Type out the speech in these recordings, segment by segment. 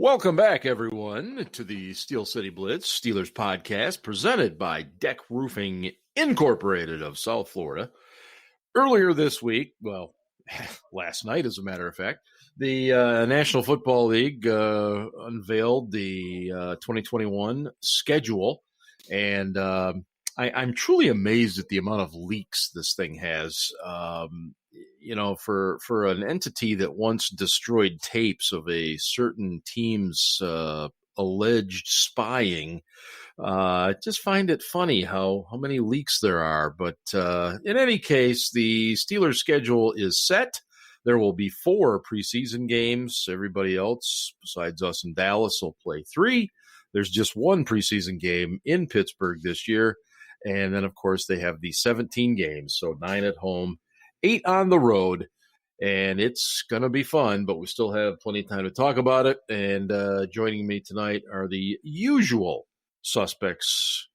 Welcome back, everyone, to the Steel City Blitz Steelers Podcast, presented by DEK Roofing Incorporated of South Florida. Earlier this week, well, last night, as a matter of fact, the National Football League unveiled the 2021 schedule, and I'm truly amazed at the amount of leaks this thing has. For an entity that once destroyed tapes of a certain team's alleged spying, I just find it funny how many leaks there are. But in any case, the Steelers schedule is set. There will be 4 preseason games. Everybody else, besides us in Dallas, will play 3. There's just 1 preseason game in Pittsburgh this year. And then, of course, they have the 17 games, so 9 at home, 8 on the road, and it's going to be fun, but we still have plenty of time to talk about it. And joining me tonight are the usual suspects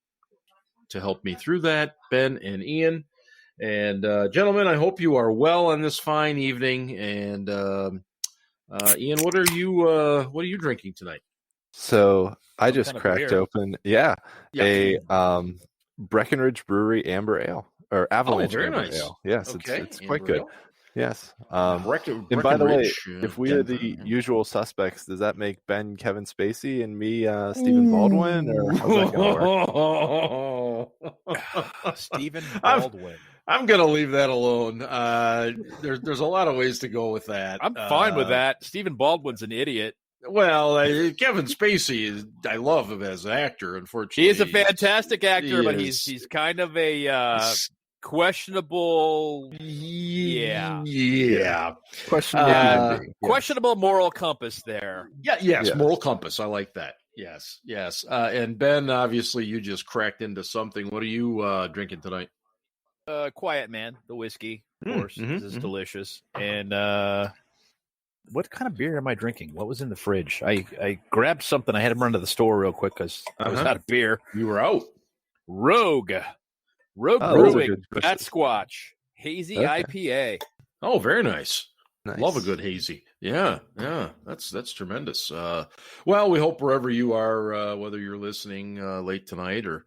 to help me through that, Ben and Ian. And gentlemen, I hope you are well on this fine evening. And Ian, what are you drinking tonight? So I just cracked open, a Breckenridge Brewery Amber Ale. Or Avalanche Amber nice. Ale. Yes, okay. it's quite good. Ale. Yes. And by the way, if we are the usual suspects, does that make Ben Kevin Spacey and me Stephen Baldwin? Or how's that going to work? Stephen Baldwin. I'm going to leave that alone. There's a lot of ways to go with that. I'm fine with that. Stephen Baldwin's an idiot. Well, Kevin Spacey I love him as an actor. Unfortunately, he is a fantastic actor, but he's kind of a questionable. Questionable moral compass there. Yes, moral compass. I like that. Yes. And Ben, obviously, you just cracked into something. What are you drinking tonight? Quiet Man, the whiskey, of course. This is delicious. And what kind of beer am I drinking? What was in the fridge? I grabbed something. I had to run to the store real quick because I was out of beer. You were out. Rogue Brewing, Bat Squatch, Hazy IPA. Oh, very nice. Love a good hazy. Yeah. That's tremendous. Well, we hope wherever you are, whether you're listening late tonight or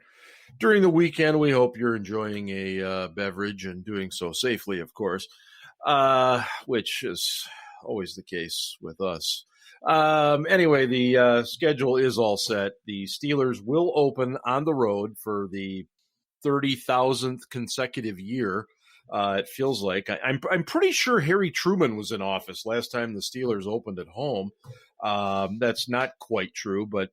during the weekend, we hope you're enjoying a beverage and doing so safely, of course, which is always the case with us. Anyway, the schedule is all set. The Steelers will open on the road for the 30,000th consecutive year. It feels like I'm pretty sure Harry Truman was in office last time the Steelers opened at home. That's not quite true, but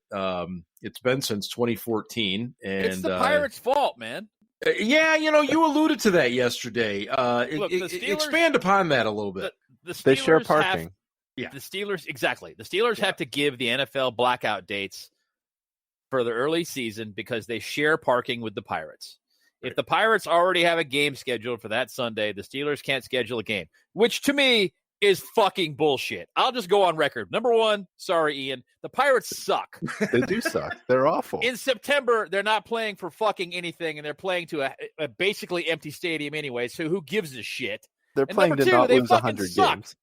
it's been since 2014. And it's the Pirates' fault, man. Yeah, you alluded to that yesterday. Look, expand upon that a little bit. The Steelers they share parking. The Steelers, exactly. The Steelers have to give the NFL blackout dates for the early season because they share parking with the Pirates. Right. If the Pirates already have a game scheduled for that Sunday, the Steelers can't schedule a game, which to me is fucking bullshit. I'll just go on record. Number one, sorry, Ian, the Pirates suck. They do suck. They're awful. In September, they're not playing for fucking anything, and they're playing to a basically empty stadium anyway, so who gives a shit? They're playing to not lose 100 games.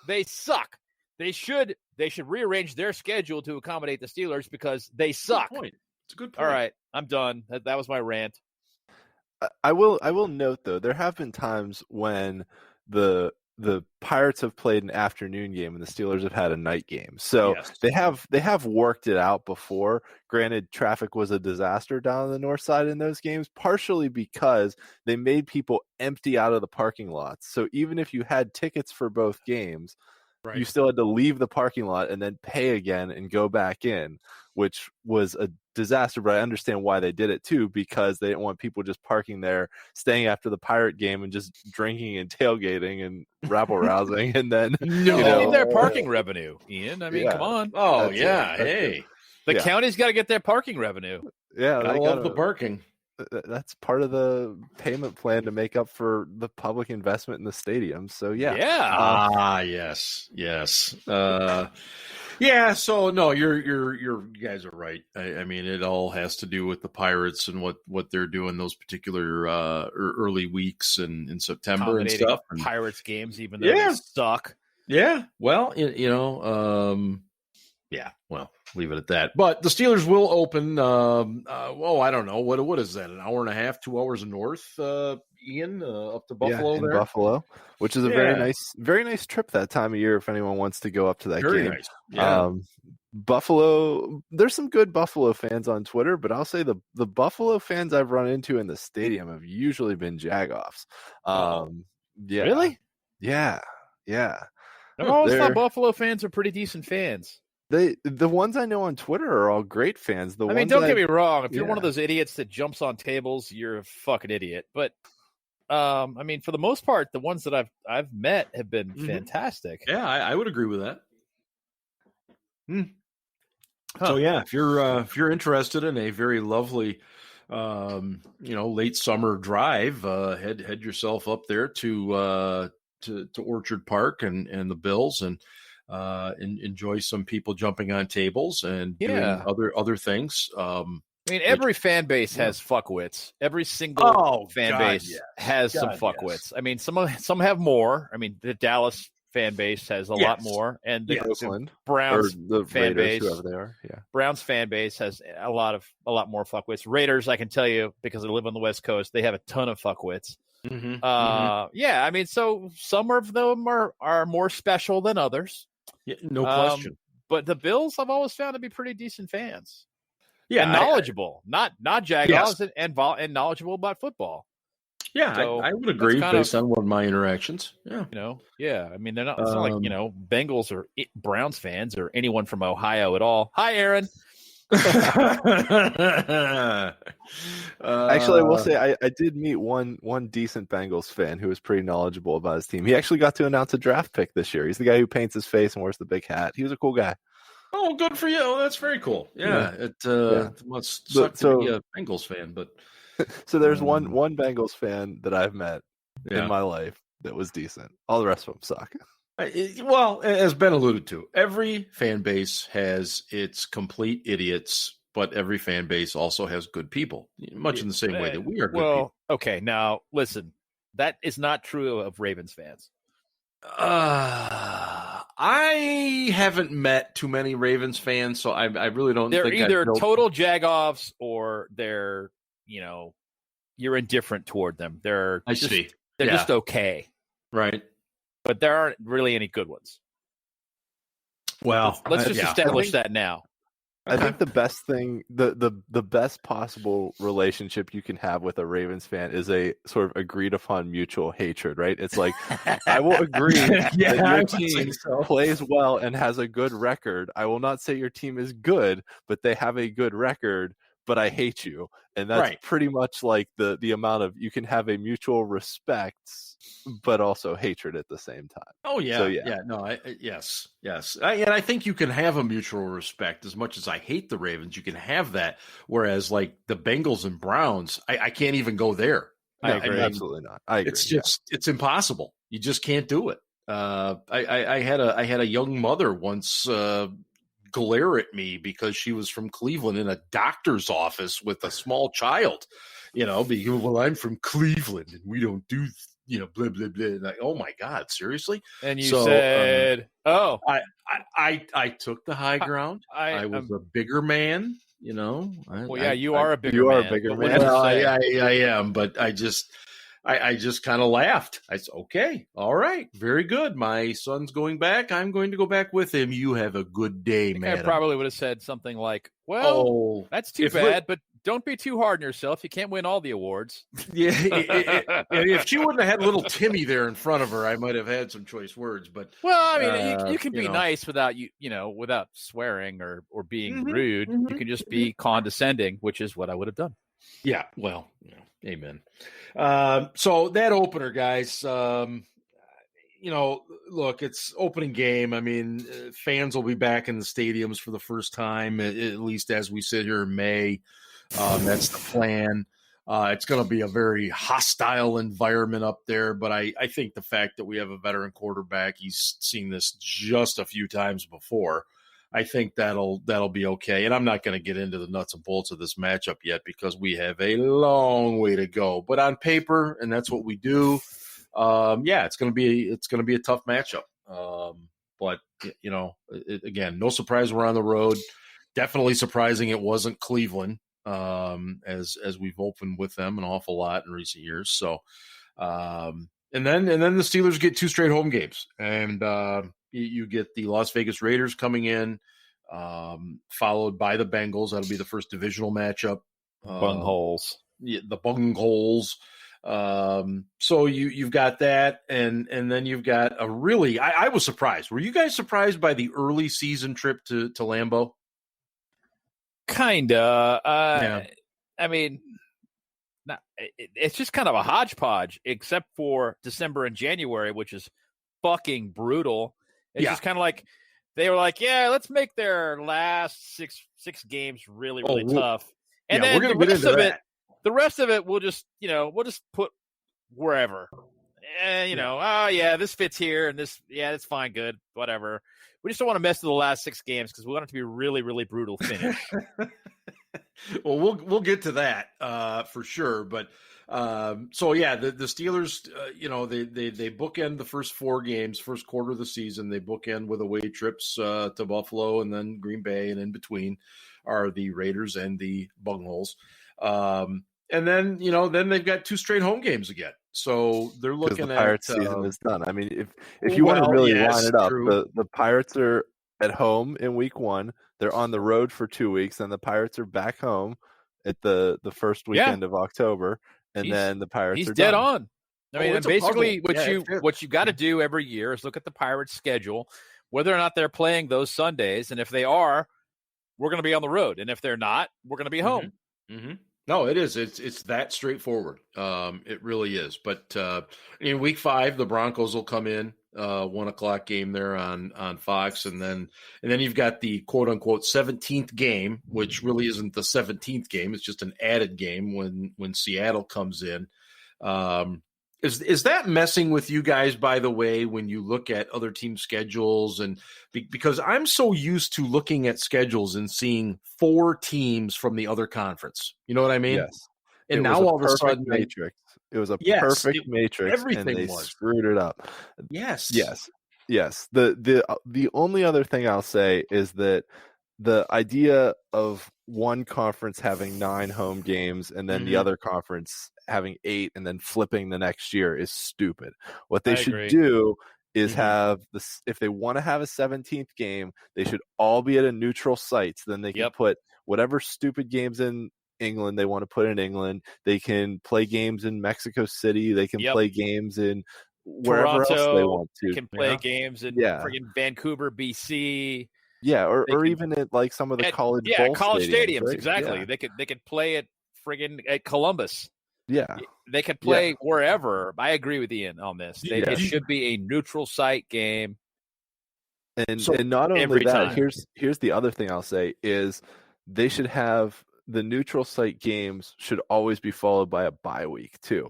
They suck. They should rearrange their schedule to accommodate the Steelers because they suck. It's a good point. All right, I'm done. That was my rant. I will note though, there have been times when the Pirates have played an afternoon game and the Steelers have had a night game. So yes. they have worked it out before. Granted, traffic was a disaster down on the north side in those games, partially because they made people empty out of the parking lots. So even if you had tickets for both games, right, you still had to leave the parking lot and then pay again and go back in, which was a disaster. But I understand why they did it too, because they didn't want people just parking there, staying after the Pirate game and just drinking and tailgating and rabble rousing. And then need their parking revenue, Ian. I mean, come on. Oh, yeah. Hey, the county's got to get their parking revenue. Yeah, I love the parking. That's part of the payment plan to make up for the public investment in the stadium. So yes. Yeah. So no, you guys are right. I mean, it all has to do with the Pirates and what they're doing those particular early weeks in September and stuff. Pirates games, even though they suck. Yeah. Well, Yeah, well, leave it at that. But the Steelers will open. I don't know what is that? An hour and a half, 2 hours north, Ian, up to Buffalo. In Buffalo, which is a very nice trip that time of year if anyone wants to go up to that game. Nice. Yeah. Buffalo. There's some good Buffalo fans on Twitter, but I'll say the Buffalo fans I've run into in the stadium have usually been Jagoffs. Really? Yeah. I've always thought Buffalo fans are pretty decent fans. The ones I know on Twitter are all great fans. Don't get me wrong. If you're one of those idiots that jumps on tables, you're a fucking idiot. But for the most part, the ones that I've met have been fantastic. Yeah, I would agree with that. So yeah, if you're interested in a very lovely, late summer drive, head yourself up there to Orchard Park and the Bills and enjoy some people jumping on tables and doing other things. Every fan base has fuckwits. Every single fan base has some fuckwits. Yes. Some have more. The Dallas fan base has a lot more, and the Browns fan base, whoever they are, Browns fan base has a lot more fuckwits. Raiders, I can tell you because I live on the West Coast, they have a ton of fuckwits. So some of them are more special than others. Yeah, no question. But the Bills I've always found to be pretty decent fans. Yeah, and knowledable, not Jagoffs and knowledgeable about football. Yeah, so I would agree based on one of my interactions. Yeah, they're not. It's not like Bengals or Browns fans or anyone from Ohio at all. Hi, Aaron. Actually, I will say I did meet one decent Bengals fan who was pretty knowledgeable about his team. He actually got to announce a draft pick this year. He's the guy who paints his face and wears the big hat. He was a cool guy. Oh, good for you. Oh, that's very cool. Yeah. It must suck to be a Bengals fan, but so there's one Bengals fan that I've met in my life that was decent. All the rest of them suck. Well, as Ben alluded to, every fan base has its complete idiots, but every fan base also has good people, much in the same way that we are good people. Okay, now listen, that is not true of Ravens fans. I haven't met too many Ravens fans, so I really don't think they're either total jagoffs or they're, you're indifferent toward them. They're just okay. Right. But there aren't really any good ones. Well, let's just establish that now. I think the best thing, the best possible relationship you can have with a Ravens fan is a sort of agreed upon mutual hatred, right? It's like, I will agree that your team plays well and has a good record. I will not say your team is good, but they have a good record, but I hate you. And that's pretty much like the amount of, you can have a mutual respect, but also hatred at the same time. Oh, yeah. So, yes. And I think you can have a mutual respect. As much as I hate the Ravens, you can have that. Whereas like the Bengals and Browns, I can't even go there. I agree. Absolutely not. I agree. It's impossible. You just can't do it. I had a young mother once glare at me because she was from Cleveland in a doctor's office with a small child, because, well, I'm from Cleveland and we don't do, blah, blah, blah. Like, oh my God, seriously? And you said, I took the high ground. I was a bigger man, you are a bigger man. You are a bigger man. Well, I am, but I just kind of laughed. I said, okay, all right, very good. My son's going back. I'm going to go back with him. You have a good day, man. I probably would have said something like, well, that's too bad, but don't be too hard on yourself. You can't win all the awards. Yeah. If she wouldn't have had little Timmy there in front of her, I might have had some choice words. But you can be nice without without swearing or being rude. You can just be condescending, which is what I would have done. Yeah. Well, amen. So that opener, guys, look, it's opening game. Fans will be back in the stadiums for the first time, at least as we sit here in May. That's the plan. It's going to be a very hostile environment up there, but I think the fact that we have a veteran quarterback, he's seen this just a few times before. I think that'll be okay. And I'm not going to get into the nuts and bolts of this matchup yet because we have a long way to go. But on paper, and that's what we do, it's going to be a tough matchup. But again, no surprise we're on the road. Definitely surprising it wasn't Cleveland, as we've opened with them an awful lot in recent years. So, and then the Steelers get 2 straight home games, and you get the Las Vegas Raiders coming in, followed by the Bengals. That'll be the first divisional matchup. Bungholes. The Bungholes. So you've got that, and then you've got a really. I was surprised. Were you guys surprised by the early season trip to Lambeau? Kinda. Yeah. I mean, it's just kind of a hodgepodge, except for December and January, which is fucking brutal. It's just kind of like they were like, yeah, let's make their last six games really, really tough. And then we're gonna get into that. The rest of it, we'll just put wherever. And, oh, yeah, this fits here, and this, yeah, that's fine, good, whatever. We just don't want to mess with the last 6 games because we want it to be a really, really brutal finish. Well, we'll get to that for sure. But so yeah, the Steelers, they bookend the first 4 games, first quarter of the season. They bookend with away trips to Buffalo and then Green Bay, and in between are the Raiders and the Bungholes. And then then they've got 2 straight home games again. So they're looking the at Pirates season is done. I mean, if you want to really line it up, the Pirates are at home in week 1. They're on the road for 2 weeks, and the Pirates are back home at the first weekend of October, and then the Pirates are dead done. on. I mean, basically what you got to do every year is look at the Pirates' schedule, whether or not they're playing those Sundays, and if they are, we're going to be on the road, and if they're not, we're going to be home. Mm-hmm. No, it is. It's that straightforward. It really is. But in week 5, the Broncos will come in, 1:00 game there on Fox, and then you've got the quote unquote 17th game, which really isn't the 17th game. It's just an added game when Seattle comes in. Is that messing with you guys, by the way, when you look at other team schedules? And because I'm so used to looking at schedules and seeing 4 teams from the other conference. You know what I mean? Yes. And now all of a sudden, matrix. It was a perfect matrix, everything and they was. Screwed it up. Yes. The only other thing I'll say is that the idea of one conference having 9 home games and then the other conference having 8 and then flipping the next year is stupid. What they should do is have this. If they want to have a 17th game, they should all be at a neutral site. So then they can put whatever stupid games in England they want to put in England. They can play games in Mexico City. They can play games in wherever Toronto, else they want to. They can play games in friggin' Vancouver, BC. Yeah, or even at like some of the college stadiums. Right? Exactly. Yeah. They could play at at Columbus. Yeah, they could play wherever. I agree with Ian on this. It should be a neutral site game. And not only that, here's the other thing I'll say is they should have the neutral site games should always be followed by a bye week too.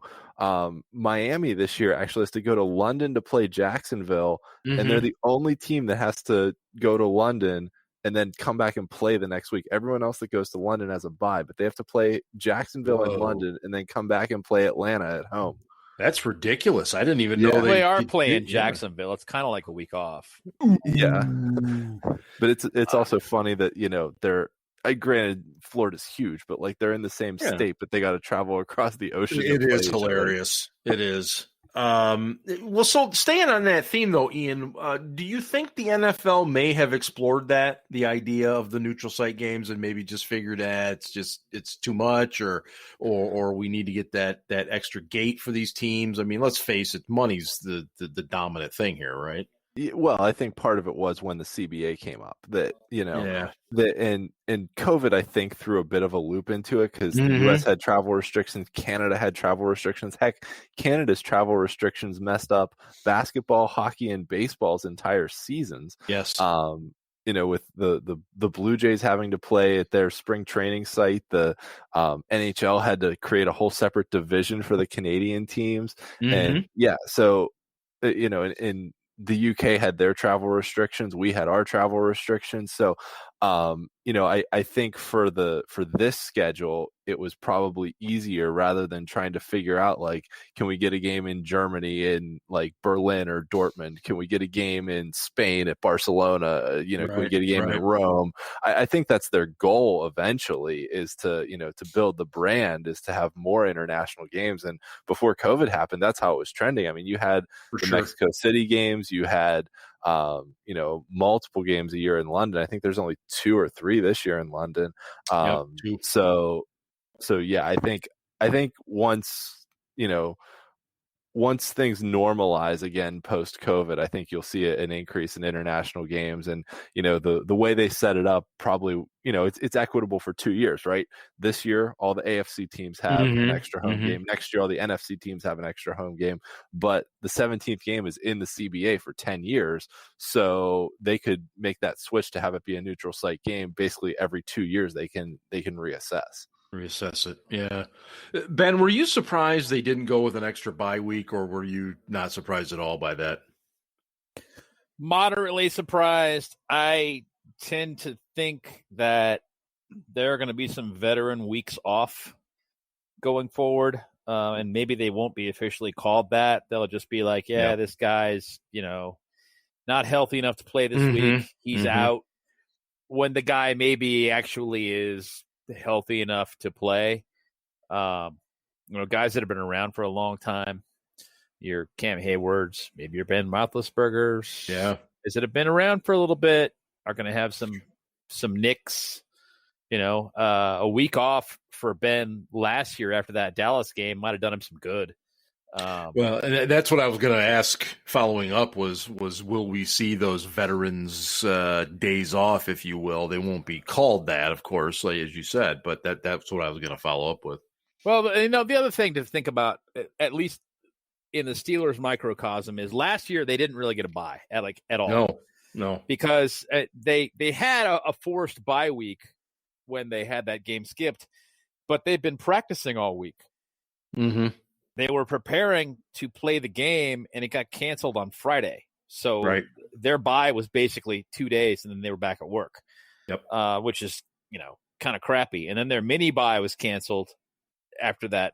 Miami this year actually has to go to London to play Jacksonville, and they're the only team that has to go to London and then come back and play the next week. Everyone else that goes to London has a bye, but they have to play Jacksonville and London and then come back and play Atlanta at home. That's ridiculous. I didn't even know they are playing Jacksonville. It's kind of like a week off. Yeah. But it's also funny that, they're granted Florida's huge, but like they're in the same state, but they got to travel across the ocean. It is hilarious. It is. Well, so staying on that theme though, Ian, do you think the NFL may have explored the idea of the neutral site games and maybe just figured it's too much or we need to get that extra gate for these teams? I mean, let's face it, money's the dominant thing here, right? Well, I think part of it was when the CBA came up that, and COVID, I think, threw a bit of a loop into it because the U.S. had travel restrictions. Canada had travel restrictions. Heck, Canada's travel restrictions messed up basketball, hockey, and baseball's entire seasons. Yes. With the Blue Jays having to play at their spring training site, the NHL had to create a whole separate division for the Canadian teams. And so, in the UK had their travel restrictions. We had our travel restrictions. So I think for this schedule, it was probably easier rather than trying to figure out, like, can we get a game in Germany in like Berlin or Dortmund? Can we get a game in Spain at Barcelona? Can we get a game in Rome? I think that's their goal eventually, is to build the brand, is to have more international games. And before COVID happened, that's how it was trending. I mean, you had Mexico City games, you had multiple games a year in London. I think there's only 2 or 3 this year in London. So yeah, I think once things normalize again post-COVID, I think you'll see an increase in international games. And the way they set it up, probably it's equitable for 2 years, right? This year, all the AFC teams have an extra home game. Next year, all the NFC teams have an extra home game. But the 17th game is in the CBA for 10 years, so they could make that switch to have it be a neutral site game. Basically, every 2 years they can reassess it. Yeah. Ben, were you surprised they didn't go with an extra bye week, or were you not surprised at all by that? Moderately surprised. I tend to think that there are going to be some veteran weeks off going forward, and maybe they won't be officially called that. They'll just be like, this guy's, not healthy enough to play this week. He's out. When the guy maybe actually is healthy enough to play. Guys that have been around for a long time, your Cam Haywards, maybe your Ben Roethlisbergers, that have been around for a little bit, are going to have some nicks. A week off for Ben last year after that Dallas game might have done him some good. Well, and that's what I was going to ask following up was will we see those veterans days off, if you will? They won't be called that, of course, like as you said, but that's what I was going to follow up with. Well, the other thing to think about, at least in the Steelers microcosm, is last year they didn't really get a bye at all. No, because they had a forced bye week when they had that game skipped, but they've been practicing all week. They were preparing to play the game, and it got canceled on Friday. So their bye was basically 2 days, and then they were back at work. Which is, kind of crappy. And then their mini bye was canceled after that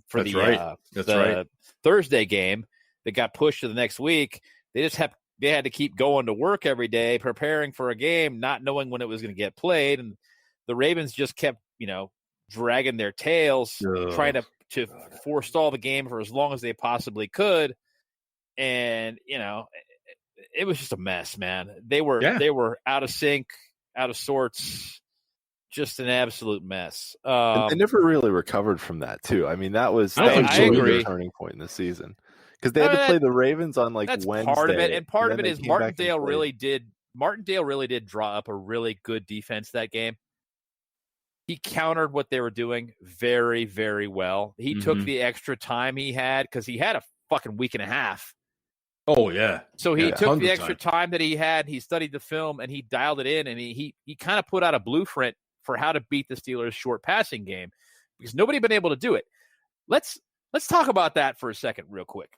for the Thursday game that got pushed to the next week. They had to keep going to work every day, preparing for a game, not knowing when it was going to get played. And the Ravens just kept, dragging their tails, trying to forestall the game for as long as they possibly could. And, it was just a mess, man. They were out of sync, out of sorts, just an absolute mess. And they never really recovered from that too. I mean, that was a turning point in the season, because they had to play the Ravens on that's Wednesday. Part of it. And part of it is Martindale really did draw up a really good defense that game. He countered what they were doing very, very well. He took the extra time he had, because he had a fucking week and a half. Oh, yeah. So he took the extra time that he had. He studied the film, and he dialed it in, and he kind of put out a blueprint for how to beat the Steelers' short passing game, because nobody had been able to do it. Let's talk about that for a second real quick.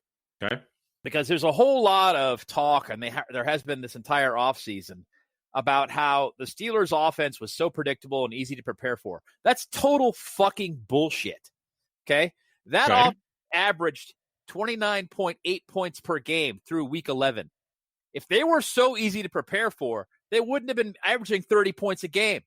Okay. Because there's a whole lot of talk, and there has been this entire offseason, about how the Steelers' offense was so predictable and easy to prepare for. That's total fucking bullshit. Okay? That offense averaged 29.8 points per game through week 11. If they were so easy to prepare for, they wouldn't have been averaging 30 points a game.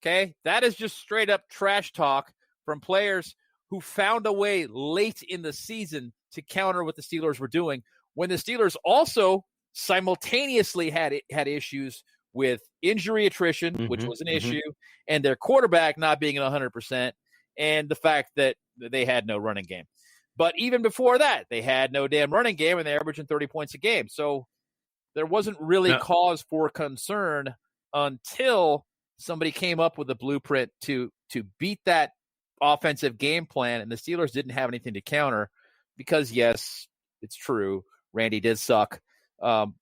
Okay? That is just straight up trash talk from players who found a way late in the season to counter what the Steelers were doing, when the Steelers also simultaneously had issues with injury attrition, which was an issue, and their quarterback not being at 100%, and the fact that they had no running game. But even before that, they had no damn running game, and they're averaging 30 points a game. So there wasn't really cause for concern until somebody came up with a blueprint to beat that offensive game plan, and the Steelers didn't have anything to counter, because, yes, it's true, Randy did suck. But,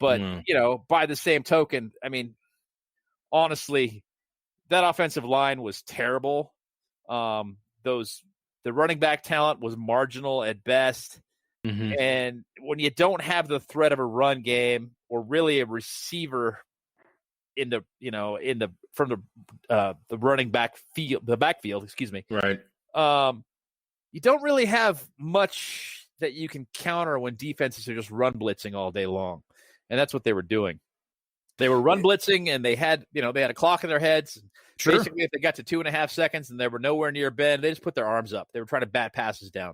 by the same token, I mean, honestly, that offensive line was terrible. The running back talent was marginal at best. And when you don't have the threat of a run game, or really a receiver from the running back field, the backfield, excuse me. Right. You don't really have much that you can counter when defenses are just run blitzing all day long. And that's what they were doing. They were run blitzing, and they had a clock in their heads. Sure. Basically, if they got to 2.5 seconds and they were nowhere near Ben, they just put their arms up. They were trying to bat passes down.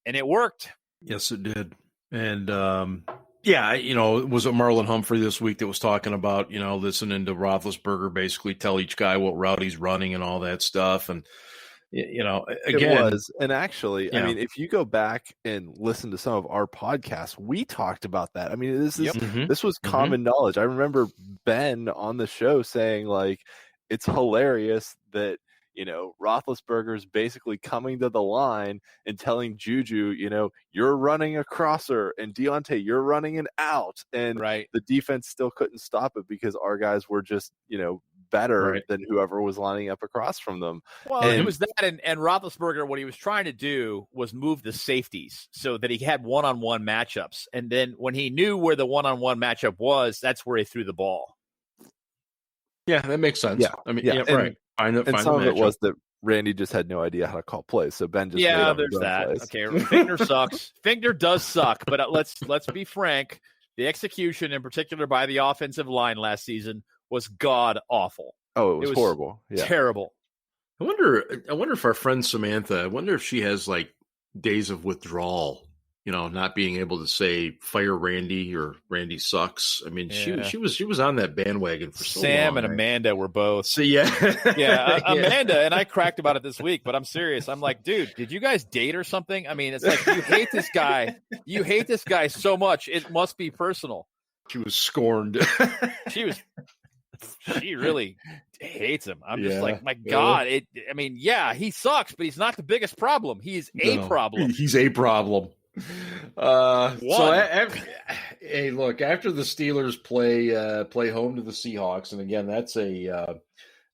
And it worked. Yes, it did. And, was it Marlon Humphrey this week that was talking about, listening to Roethlisberger basically tell each guy what route he's running and all that stuff. And, again. It was. And actually, I mean, if you go back and listen to some of our podcasts, we talked about that. I mean, this was common knowledge. I remember Ben on the show saying, like, it's hilarious that, Roethlisberger's basically coming to the line and telling Juju, you're running a crosser, and Deontay, you're running an out. And the defense still couldn't stop it because our guys were just, better than whoever was lining up across from them. Well, it was that, and Roethlisberger, what he was trying to do was move the safeties so that he had one-on-one matchups. And then when he knew where the one-on-one matchup was, that's where he threw the ball. Yeah, that makes sense. Yeah. I mean, right. And some of it was that Randy just had no idea how to call plays, so Ben just there's that. Plays. Okay, Finger sucks. Finger does suck, but let's be frank. The execution, in particular by the offensive line last season, was god awful. Oh, it was horrible. Yeah. Terrible. I wonder if our friend Samantha, I wonder if she has like days of withdrawal, not being able to say fire Randy or Randy sucks. I mean, she was on that bandwagon for so long. Sam and Amanda were both. So Amanda and I cracked about it this week, but I'm serious. I'm like, dude, did you guys date or something? I mean, it's like you hate this guy. You hate this guy so much. It must be personal. She was scorned. She really hates him. I'm just like, my God. He sucks, but he's not the biggest problem. He's a problem. He's a problem. Hey, look, after the Steelers play home to the Seahawks, and again, that's a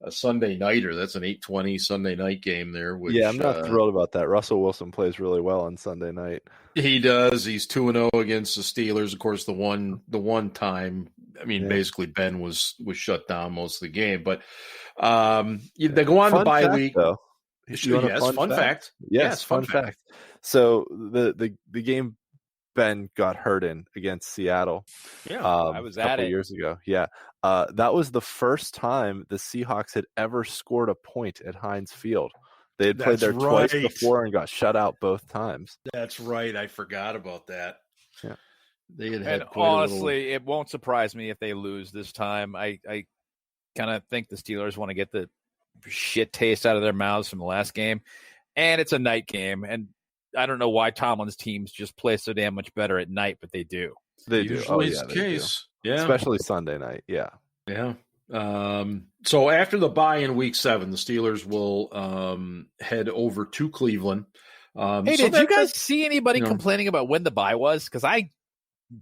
Sunday nighter. That's an 8:20 Sunday night game there. Which, I'm not thrilled about that. Russell Wilson plays really well on Sunday night. He does. He's 2-0 against the Steelers. Of course, the one time, basically Ben was shut down most of the game. But they go on the bye week. Though. Fun fact. Yes, fun fact. So the game Ben got hurt in against Seattle. I was a couple years ago. Yeah. That was the first time the Seahawks had ever scored a point at Heinz Field. They had played there twice before and got shut out both times. That's right. I forgot about that. Yeah. They had and honestly, it won't surprise me if they lose this time. I kind of think the Steelers want to get the shit taste out of their mouths from the last game. And it's a night game. And I don't know why Tomlin's teams just play so damn much better at night, but they do. They do. Usually it's the case. Yeah. Especially Sunday night. Yeah. Yeah. So after the bye in week 7, the Steelers will head over to Cleveland. Hey, did you guys see anybody complaining about when the bye was? Because I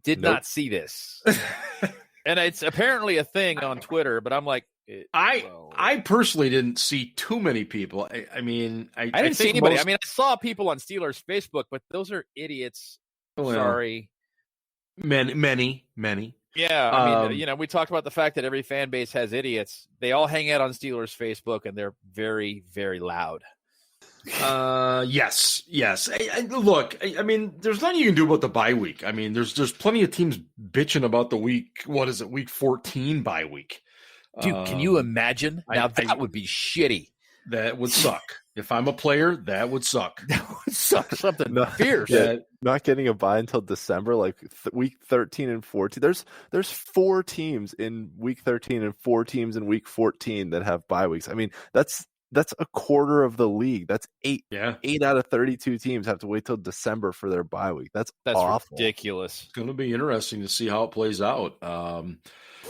did not see this. And it's apparently a thing on Twitter, but I'm like, I personally didn't see too many people. I didn't see anybody. I saw people on Steelers Facebook, but those are idiots. Sorry. Many. Yeah, we talked about the fact that every fan base has idiots. They all hang out on Steelers Facebook, and they're very, very loud. Yes. Look, there's nothing you can do about the bye week. There's plenty of teams bitching about the week 14 bye week. Dude, can you imagine? Now that would be shitty. That would suck. If I'm a player, that would suck. That would suck something fierce. Yeah, not getting a bye until December, like week 13 and 14. There's 4 teams in week 13 and 4 teams in week 14 that have bye weeks. That's a quarter of the league. That's 8. Yeah. 8 out of 32 teams have to wait till December for their bye week. That's awful. Ridiculous. It's going to be interesting to see how it plays out.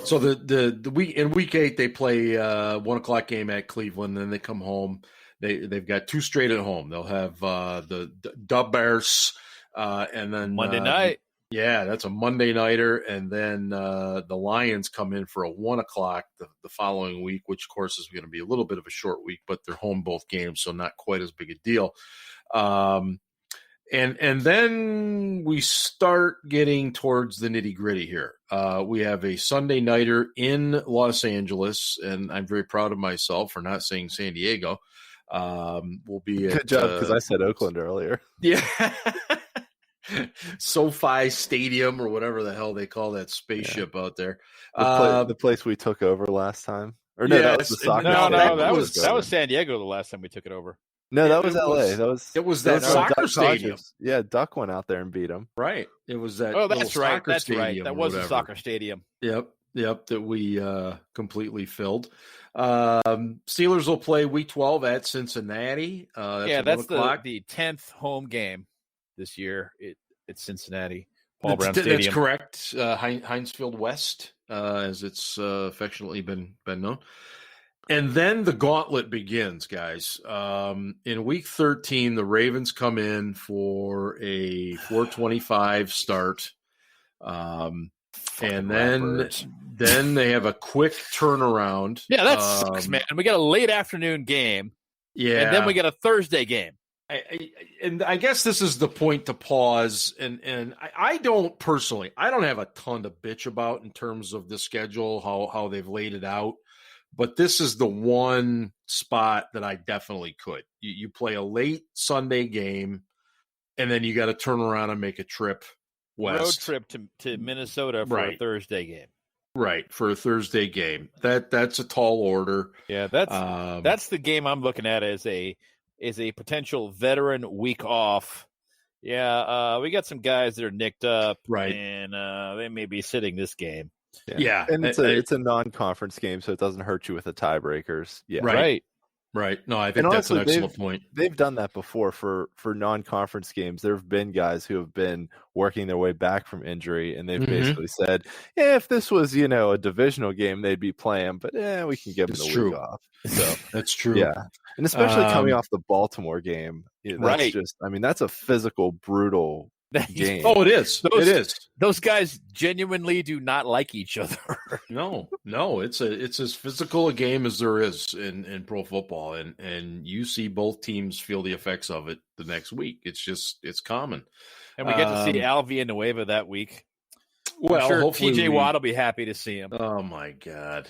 So the week in week 8 they play 1:00 game at Cleveland, then they come home. They've got 2 straight at home. They'll have the Dub Bears and then Monday night. Yeah, that's a Monday nighter, and then the Lions come in for a 1:00 the following week, which of course is going to be a little bit of a short week, but they're home both games, so not quite as big a deal. And then we start getting towards the nitty-gritty here. We have a Sunday nighter in Los Angeles, and I'm very proud of myself for not saying San Diego. We'll be Good job, because I said Oakland earlier. Yeah. SoFi Stadium, or whatever the hell they call that spaceship out there. The place we took over last time. Or no, that was the soccer. No, that was San Diego the last time we took it over. No, that was LA. It was that soccer stadium. Yeah, Duck went out there and beat them. Right. It was that. Oh, that's right. That's stadium right. That was a soccer stadium. Yep. That we completely filled. Steelers will play Week 12 at Cincinnati. That's the 10th home game this year. It's Cincinnati, Paul Brown Stadium. That's correct. Heinz Field West, as it's affectionately been known. And then the gauntlet begins, guys. In Week 13, the Ravens come in for a 4:25 start. And then they have a quick turnaround. Yeah, that sucks, man. We got a late afternoon game. Yeah. And then we got a Thursday game. I guess this is the point to pause. And I don't personally, I don't have a ton to bitch about in terms of the schedule, how they've laid it out. But this is the one spot that I definitely could. You play a late Sunday game, and then you got to turn around and make a trip west. Road trip to Minnesota for a Thursday game. Right, for a Thursday game. That's a tall order. Yeah, that's the game I'm looking at as a potential veteran week off. Yeah, we got some guys that are nicked up, right, and they may be sitting this game. Yeah. And it's a non-conference game, so it doesn't hurt you with the tiebreakers. Yeah, right. No, I think that's an excellent point. They've done that before for non-conference games. There have been guys who have been working their way back from injury, and they've basically said, if this was a divisional game, they'd be playing, but we can give them the week off. So that's true. Yeah, and especially coming off the Baltimore game, that's a physical, brutal game. Oh, it is. It is. Those guys genuinely do not like each other. No, it's as physical a game as there is in pro football, and you see both teams feel the effects of it the next week. It's common, and we get to see Al Villanueva that week. Well, I'm sure hopefully TJ Watt will be happy to see him. Oh my God,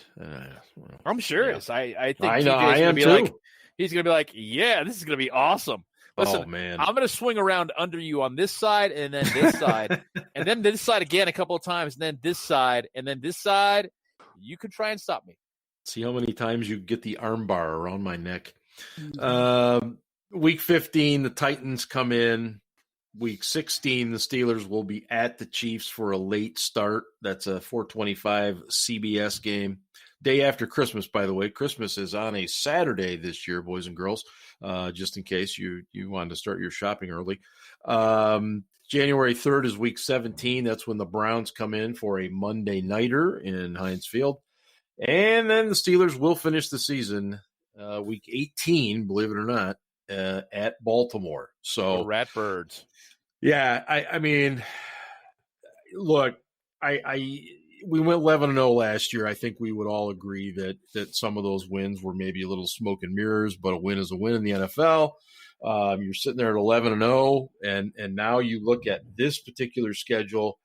I'm serious. Yeah. I think TJ's going to be he's going to be like, yeah, this is going to be awesome. Listen, man. I'm going to swing around under you on this side and then this side and then this side again a couple of times and then this side and then this side. You can try and stop me. See how many times you get the arm bar around my neck. Week 15, the Titans come in. Week 16, the Steelers will be at the Chiefs for a late start. That's a 4:25 CBS game. Day after Christmas, by the way. Christmas is on a Saturday this year, boys and girls. Just in case you wanted to start your shopping early. January 3rd is week 17. That's when the Browns come in for a Monday nighter in Heinz Field. And then the Steelers will finish the season week 18, believe it or not, at Baltimore. So the Ratbirds. Yeah, I mean, look, we went 11-0 last year. I think we would all agree that some of those wins were maybe a little smoke and mirrors, but a win is a win in the NFL. You're sitting there at 11-0, and now you look at this particular schedule,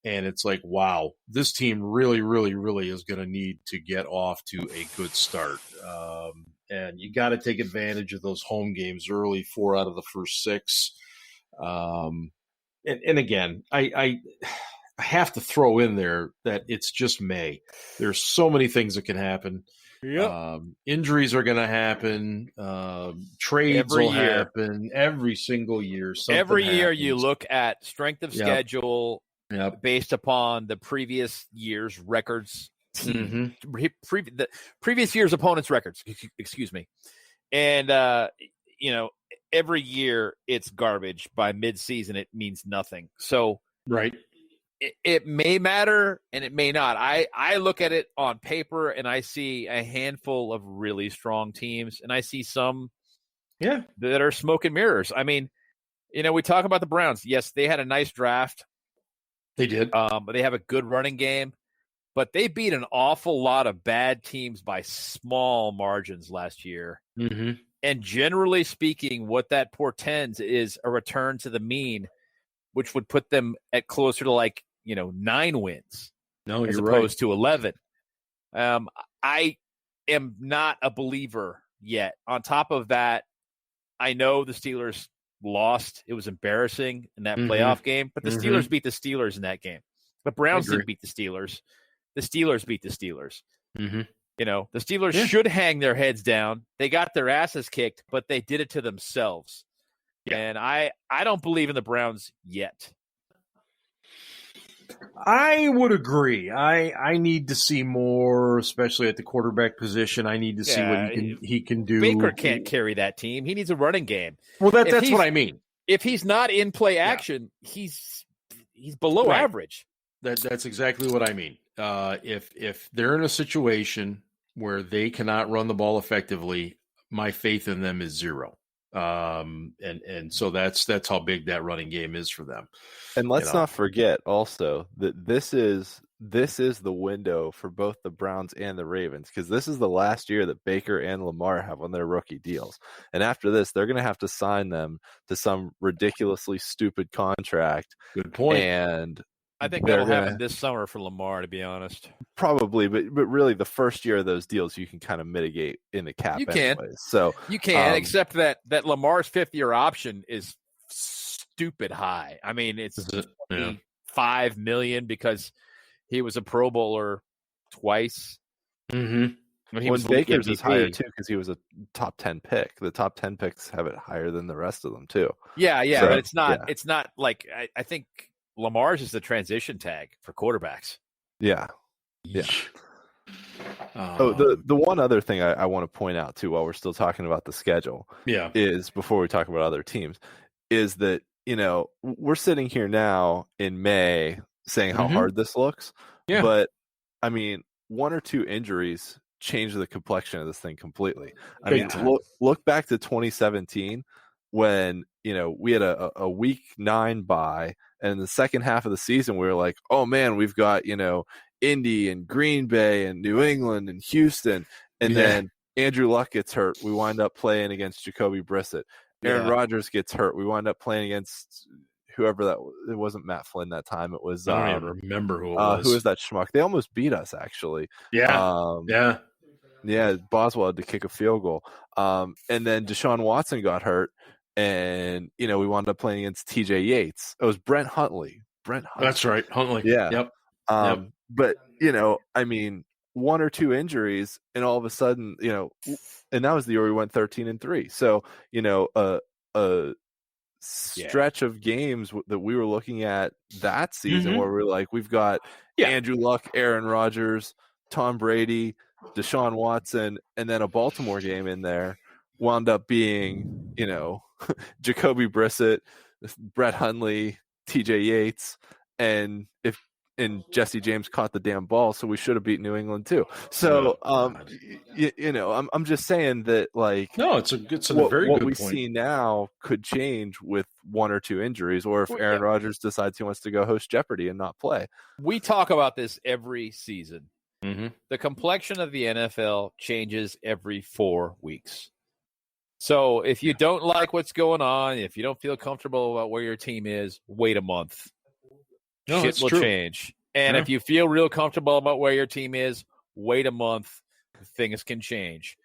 and it's like, wow, this team really, really, really is going to need to get off to a good start. And you got to take advantage of those home games early, 4 out of the first 6. And again, I have to throw in there that it's just May. There's so many things that can happen. Yep. Injuries are going to happen. Trades will happen every single year. Every year you look at strength of schedule based upon the previous year's records. The previous year's opponents' records, excuse me. And, every year it's garbage. By midseason, it means nothing. So, right. It may matter and it may not. I look at it on paper and I see a handful of really strong teams and I see some that are smoke and mirrors. I mean, we talk about the Browns. Yes, they had a nice draft. They did. But they have a good running game. But they beat an awful lot of bad teams by small margins last year. Mm-hmm. And generally speaking, what that portends is a return to the mean, which would put them at closer to 9 wins. No, as you're opposed to 11. I am not a believer yet. On top of that, I know the Steelers lost. It was embarrassing in that playoff game, but the Steelers beat the Steelers in that game. The Browns didn't beat the Steelers. The Steelers beat the Steelers. Mm-hmm. The Steelers should hang their heads down. They got their asses kicked, but they did it to themselves. Yeah. And I don't believe in the Browns yet. I would agree. I need to see more, especially at the quarterback position. I need to see what he can do. Baker can't carry that team. He needs a running game. Well, that's what I mean. If he's not in play action, he's below average. That's exactly what I mean. If they're in a situation where they cannot run the ball effectively, my faith in them is zero. And so that's how big that running game is for them. And let's not forget also that this is the window for both the Browns and the Ravens, because this is the last year that Baker and Lamar have on their rookie deals. And after this, they're going to have to sign them to some ridiculously stupid contract. Good point. And I think that'll happen this summer for Lamar, to be honest. Probably, but really the first year of those deals you can kind of mitigate in the cap. You can. So you can, except that Lamar's fifth-year option is stupid high. I mean, it's $5 million because he was a Pro Bowler twice. Mm-hmm. When Baker's is higher too because he was a top 10 pick. The top 10 picks have it higher than the rest of them too. Yeah, so, but it's not. Yeah. It's not like I think Lamar's is the transition tag for quarterbacks. Yeah. The one other thing I want to point out too, while we're still talking about the schedule, is before we talk about other teams, is that we're sitting here now in May saying how hard this looks. Yeah. But I mean, one or two injuries change the complexion of this thing completely. I mean, look back to 2017 when we had a week 9 bye, and in the second half of the season we were like, oh man, we've got Indy and Green Bay and New England and Houston, and then Andrew Luck gets hurt. We wind up playing against Jacoby Brissett. Aaron Rodgers gets hurt. We wind up playing against whoever that was. It wasn't Matt Flynn that time. It was I don't even remember who it was. Who was that schmuck? They almost beat us actually. Boswell had to kick a field goal. And then Deshaun Watson got hurt, and we wound up playing against TJ Yates. It was Brent Huntley. That's right, Huntley. Yeah. Yep. But I mean, one or two injuries, and all of a sudden, and that was the year we went 13-3. So a stretch of games that we were looking at that season where we're like, we've got Andrew Luck, Aaron Rodgers, Tom Brady, Deshaun Watson, and then a Baltimore game in there wound up being, Jacoby Brissett, Brett Hundley, TJ Yates, and Jesse James caught the damn ball, so we should have beat New England too. So, I'm just saying that, like, no, it's a very good point. What we see now could change with one or two injuries, or if Aaron Rodgers decides he wants to go host Jeopardy and not play. We talk about this every season. Mm-hmm. The complexion of the NFL changes every 4 weeks. So if you don't like what's going on, if you don't feel comfortable about where your team is, wait a month. No, shit will change. And if you feel real comfortable about where your team is, wait a month. Things can change.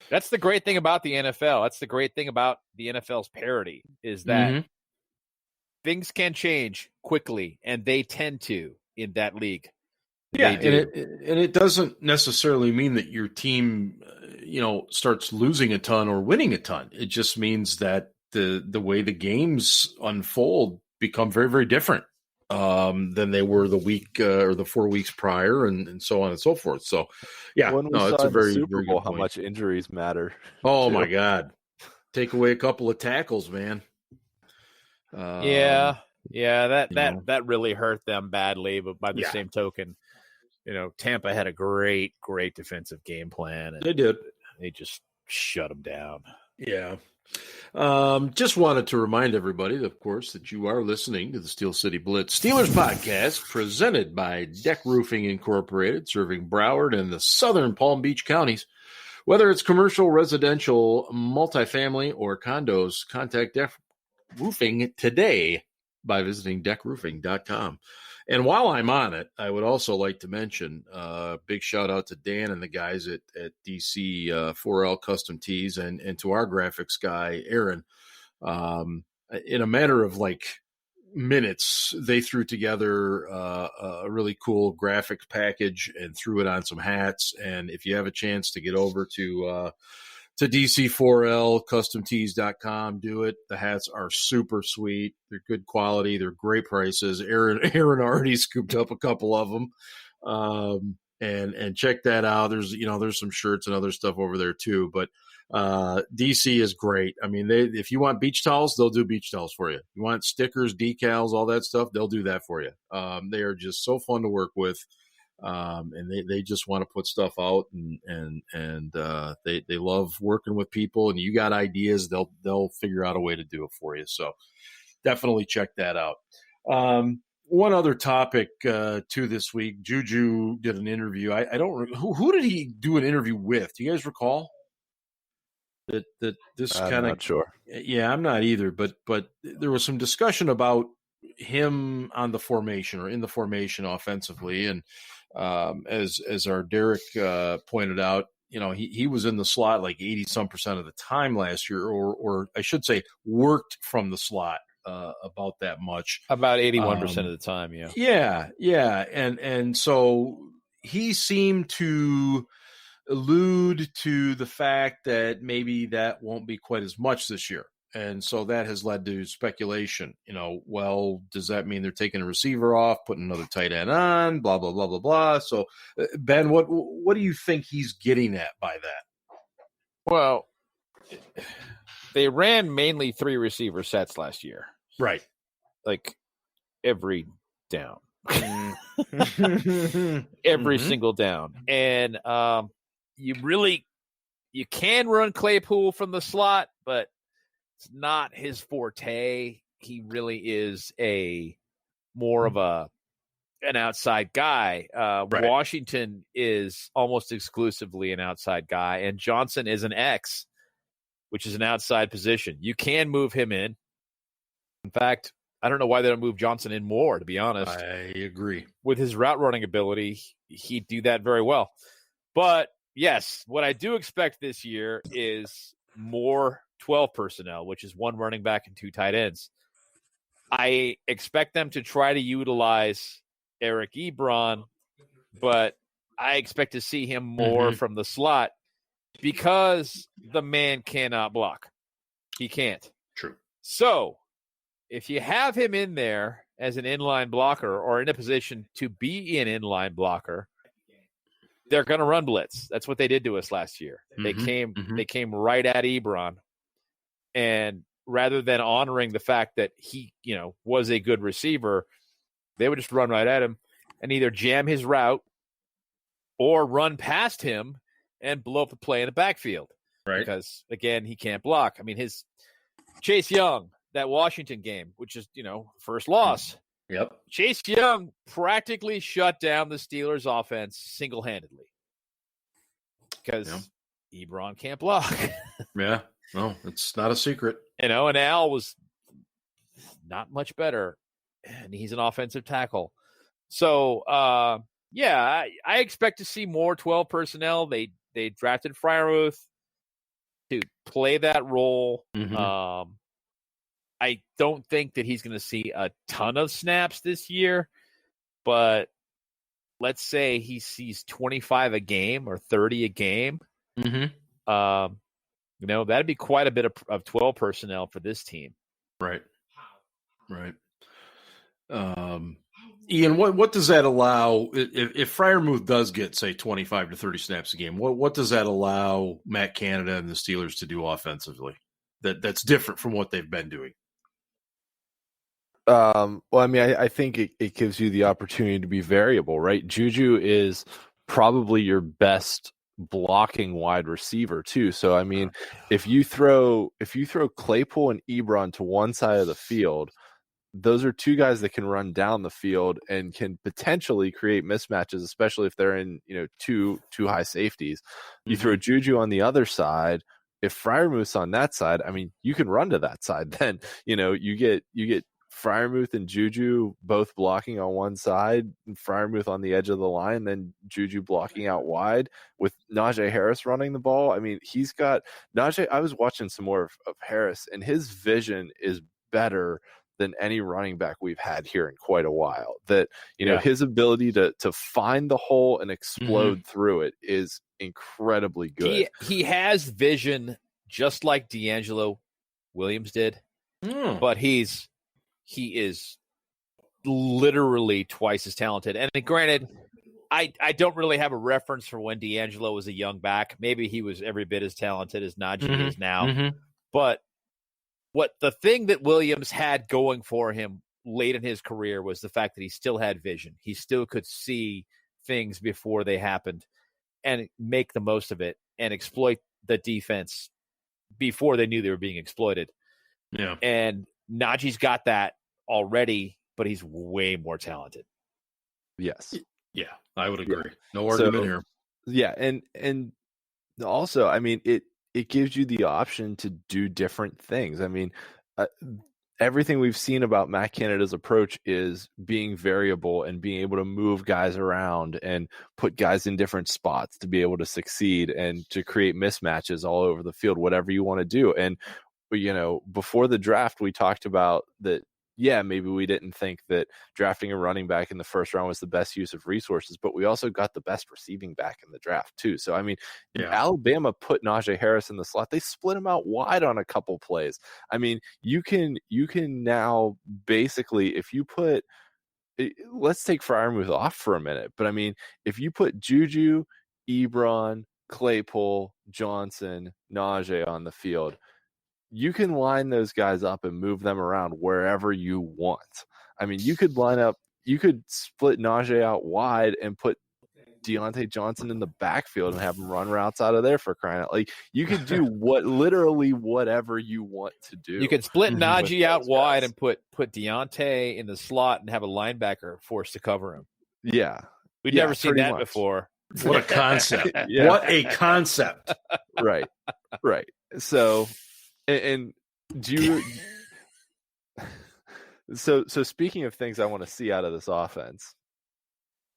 That's the great thing about the NFL. That's the great thing about the NFL's parity, is that things can change quickly, and they tend to in that league. Yeah, and it doesn't necessarily mean that your team, starts losing a ton or winning a ton. It just means that the way the games unfold become very, very different than they were the week or the 4 weeks prior, and so on and so forth. So, it's a very Super Bowl how much injuries matter. Oh my God, take away a couple of tackles, man. That really hurt them badly. But by the same token, Tampa had a great defensive game plan. And they did. They just shut them down. Yeah. Just wanted to remind everybody, of course, that you are listening to the Steel City Blitz Steelers Podcast, presented by DEK Roofing Incorporated, serving Broward and the southern Palm Beach counties Whether it's commercial, residential, multifamily, or condos, contact DEK Roofing today by visiting dekroofing.com. And while I'm on it, I would also like to mention big shout out to Dan and the guys at DC 4L Custom Tees and to our graphics guy, Aaron. In a matter of like minutes, they threw together a really cool graphics package and threw it on some hats. And if you have a chance to get over to DC4L customtees.com, do it. The hats are super sweet. They're good quality. They're great prices. Aaron already scooped up a couple of them. And check that out. There's some shirts and other stuff over there too, but DC is great. I mean, if you want beach towels, they'll do beach towels for you. You want stickers, decals, all that stuff, they'll do that for you. They are just so fun to work with. And they just want to put stuff out and they love working with people, and you got ideas, they'll figure out a way to do it for you. So definitely check that out. One other topic too this week, Juju did an interview. I don't who did he do an interview with? Do you guys recall? That this kind of, I'm not sure. Yeah, I'm not either, but there was some discussion about him on the formation or in the formation offensively, and as our Derek pointed out, he was in the slot like 80% of the time last year, or I should say worked from the slot about that much. About 81% of the time, yeah. Yeah. And so he seemed to allude to the fact that maybe that won't be quite as much this year. And so that has led to speculation. Well, does that mean they're taking a receiver off, putting another tight end on, blah, blah, blah, blah, blah. So, Ben, what do you think he's getting at by that? Well, they ran mainly 3 receiver sets last year. Right. Like every down. Every single down. And you can run Claypool from the slot, but it's not his forte. He really is more of an outside guy. Right. Washington is almost exclusively an outside guy, and Johnson is an X, which is an outside position. You can move him in. In fact, I don't know why they don't move Johnson in more, to be honest. I agree. With his route running ability, he'd do that very well. But yes, what I do expect this year is more 12 personnel, which is 1 running back and 2 tight ends. I expect them to try to utilize Eric Ebron, but I expect to see him more from the slot because the man cannot block. He can't. True. So if you have him in there as an inline blocker or in a position to be an inline blocker, they're going to run blitz. That's what they did to us last year. They came right at Ebron, and rather than honoring the fact that he, was a good receiver, they would just run right at him and either jam his route or run past him and blow up the play in the backfield. Right. Because again, he can't block. I mean, his Chase Young, that Washington game, which is, first loss. Yep. Chase Young practically shut down the Steelers offense single-handedly because Ebron can't block. Yeah. No, it's not a secret. And Al was not much better, and he's an offensive tackle. So, I expect to see more 12 personnel. They drafted Freiermuth to play that role. I don't think that he's going to see a ton of snaps this year, but let's say he sees 25 a game or 30 a game. That'd be quite a bit of 12 personnel for this team. Right. Ian, what does that allow if Freiermuth does get, say, 25 to 30 snaps a game? What does that allow Matt Canada and the Steelers to do offensively that's different from what they've been doing? I think it gives you the opportunity to be variable, right? Juju is probably your best blocking wide receiver too. So, I mean, if you throw Claypool and Ebron to one side of the field, those are two guys that can run down the field and can potentially create mismatches, especially if they're in, two high safeties. You throw Juju on the other side. If Freiermuth's on that side, I mean, you can run to that side. Then, you get Freiermuth and Juju both blocking on one side, and Freiermuth on the edge of the line, then Juju blocking out wide with Najee Harris running the ball. I mean, he's got Najee. I was watching some more of Harris, and his vision is better than any running back we've had here in quite a while. That, his ability to find the hole and explode through it is incredibly good. He has vision just like D'Angelo Williams did, but he is literally twice as talented. And granted, I don't really have a reference for when D'Angelo was a young back. Maybe he was every bit as talented as Najee is now. But the thing that Williams had going for him late in his career was the fact that he still had vision. He still could see things before they happened and make the most of it and exploit the defense before they knew they were being exploited. Yeah. And Najee's got that already, but he's way more talented. Yes. Yeah, I would agree. No argument here. Yeah, and also, I mean, it gives you the option to do different things. I mean, everything we've seen about Matt Canada's approach is being variable and being able to move guys around and put guys in different spots to be able to succeed and to create mismatches all over the field, whatever you want to do. And, before the draft, we talked about that. Yeah, maybe we didn't think that drafting a running back in the first round was the best use of resources, but we also got the best receiving back in the draft too. So, I mean, Alabama put Najee Harris in the slot. They split him out wide on a couple plays. I mean, you can now basically, if you put, let's take Freiermuth off for a minute, but I mean, if you put Juju, Ebron, Claypool, Johnson, Najee on the field, you can line those guys up and move them around wherever you want. I mean, you could split Najee out wide and put Deontay Johnson in the backfield and have him run routes out of there, for crying out. Like, you could do literally whatever you want to do. You can split Najee out wide and put Deontay in the slot and have a linebacker forced to cover him. Yeah. We've never seen that before. What a concept. What a concept. Right. So, and do you so speaking of things I want to see out of this offense,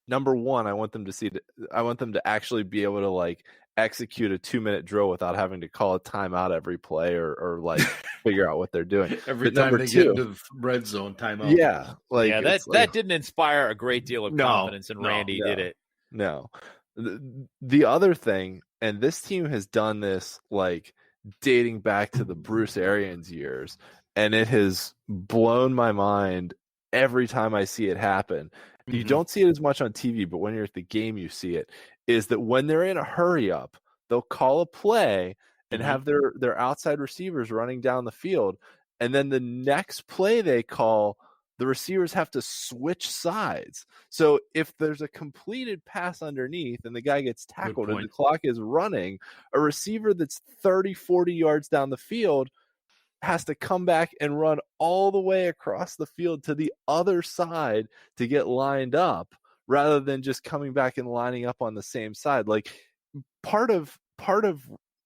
number one, I want them to actually be able to like execute a 2-minute drill without having to call a timeout every play or like figure out what they're doing every time they get into the red zone timeout. Yeah, that didn't inspire a great deal of confidence in Randy, did it? No. The other thing, and this team has done this like dating back to the Bruce Arians years, and it has blown my mind every time I see it happen. You don't see it as much on TV, but when you're at the game, you see it, is that when they're in a hurry up, they'll call a play and have their outside receivers running down the field. And then the next play they call, the receivers have to switch sides. So if there's a completed pass underneath and the guy gets tackled and the clock is running, a receiver that's 30, 40 yards down the field has to come back and run all the way across the field to the other side to get lined up, rather than just coming back and lining up on the same side. Like, part of